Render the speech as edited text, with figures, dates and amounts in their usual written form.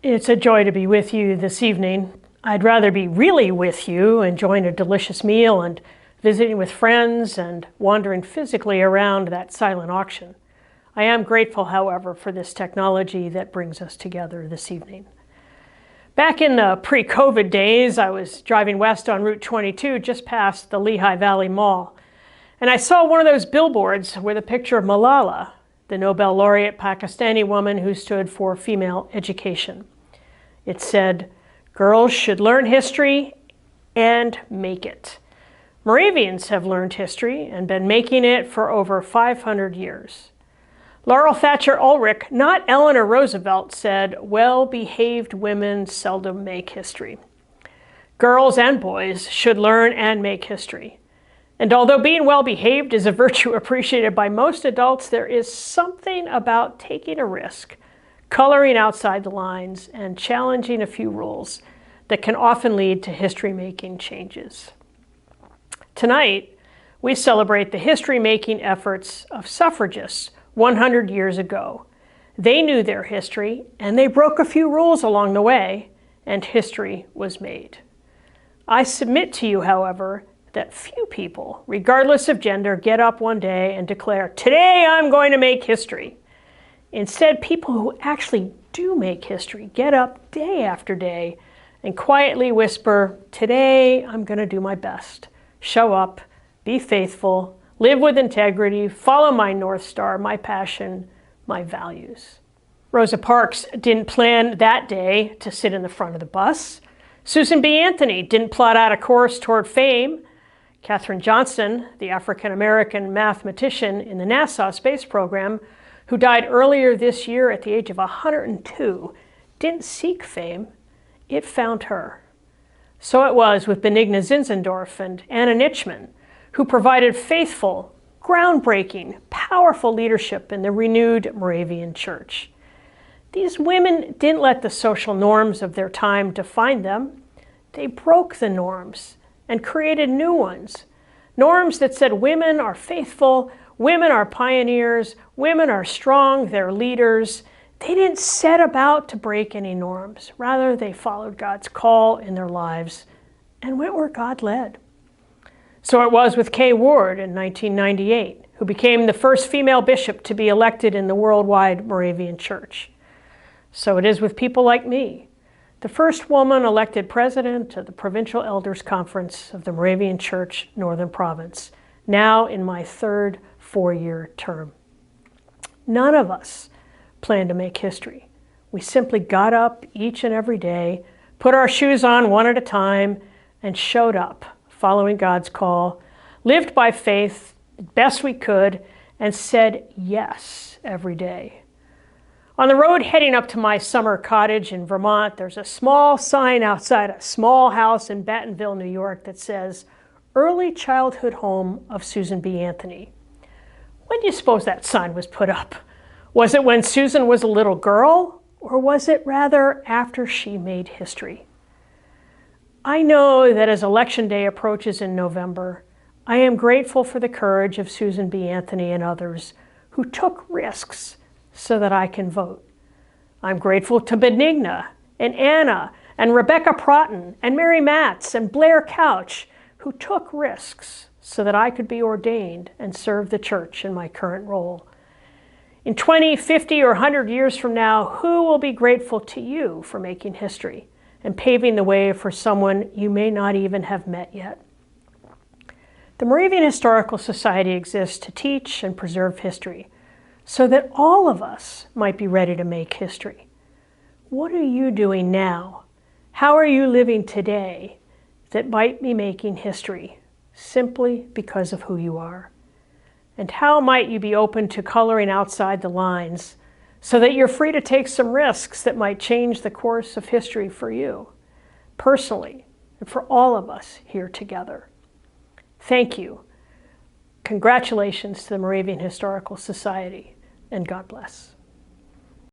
It's a joy to be with you this evening. I'd rather be really with you, enjoying a delicious meal and visiting with friends and wandering physically around that silent auction. I am grateful, however, for this technology that brings us together this evening. Back in the pre-COVID days, I was driving west on Route 22 just past the Lehigh Valley Mall, and I saw one of those billboards with a picture of Malala, the Nobel laureate Pakistani woman who stood for female education. It said, "Girls should learn history and make it." Moravians have learned history and been making it for over 500 years. Laurel Thatcher Ulrich, not Eleanor Roosevelt, said, "Well-behaved women seldom make history." Girls and boys should learn and make history. And although being well-behaved is a virtue appreciated by most adults, there is something about taking a risk, coloring outside the lines, and challenging a few rules that can often lead to history-making changes. Tonight, we celebrate the history-making efforts of suffragists 100 years ago. They knew their history, and they broke a few rules along the way, and history was made. I submit to you, however, that few people, regardless of gender, get up one day and declare, "Today I'm going to make history." Instead, people who actually do make history get up day after day and quietly whisper, "Today I'm going to do my best. Show up, be faithful, live with integrity, follow my North Star, my passion, my values." Rosa Parks didn't plan that day to sit in the front of the bus. Susan B. Anthony didn't plot out a course toward fame. Katherine Johnson, the African-American mathematician in the NASA space program, who died earlier this year at the age of 102, didn't seek fame. It found her. So it was with Benigna Zinzendorf and Anna Nitschmann, who provided faithful, groundbreaking, powerful leadership in the renewed Moravian Church. These women didn't let the social norms of their time define them. They broke the norms and created new ones. Norms that said women are faithful, women are pioneers, women are strong, they're leaders. They didn't set about to break any norms. Rather, they followed God's call in their lives and went where God led. So it was with Kay Ward in 1998, who became the first female bishop to be elected in the worldwide Moravian Church. So it is with people like me, the first woman elected president of the Provincial Elders Conference of the Moravian Church, Northern Province, now in my third four-year term. None of us planned to make history. We simply got up each and every day, put our shoes on one at a time, and showed up, following God's call, lived by faith best we could, and said yes every day. On the road heading up to my summer cottage in Vermont, there's a small sign outside a small house in Bentonville, New York that says, "Early Childhood Home of Susan B. Anthony." When do you suppose that sign was put up? Was it when Susan was a little girl, or was it rather after she made history? I know that as Election Day approaches in November, I am grateful for the courage of Susan B. Anthony and others who took risks so that I can vote. I'm grateful to Benigna and Anna and Rebecca Proughton and Mary Matz and Blair Couch, who took risks so that I could be ordained and serve the church in my current role. In 20, 50, or 100 years from now, who will be grateful to you for making history and paving the way for someone you may not even have met yet? The Moravian Historical Society exists to teach and preserve history so that all of us might be ready to make history. What are you doing now? How are you living today that might be making history simply because of who you are? And how might you be open to coloring outside the lines so that you're free to take some risks that might change the course of history for you, personally, and for all of us here together? Thank you. Congratulations to the Moravian Historical Society, and God bless.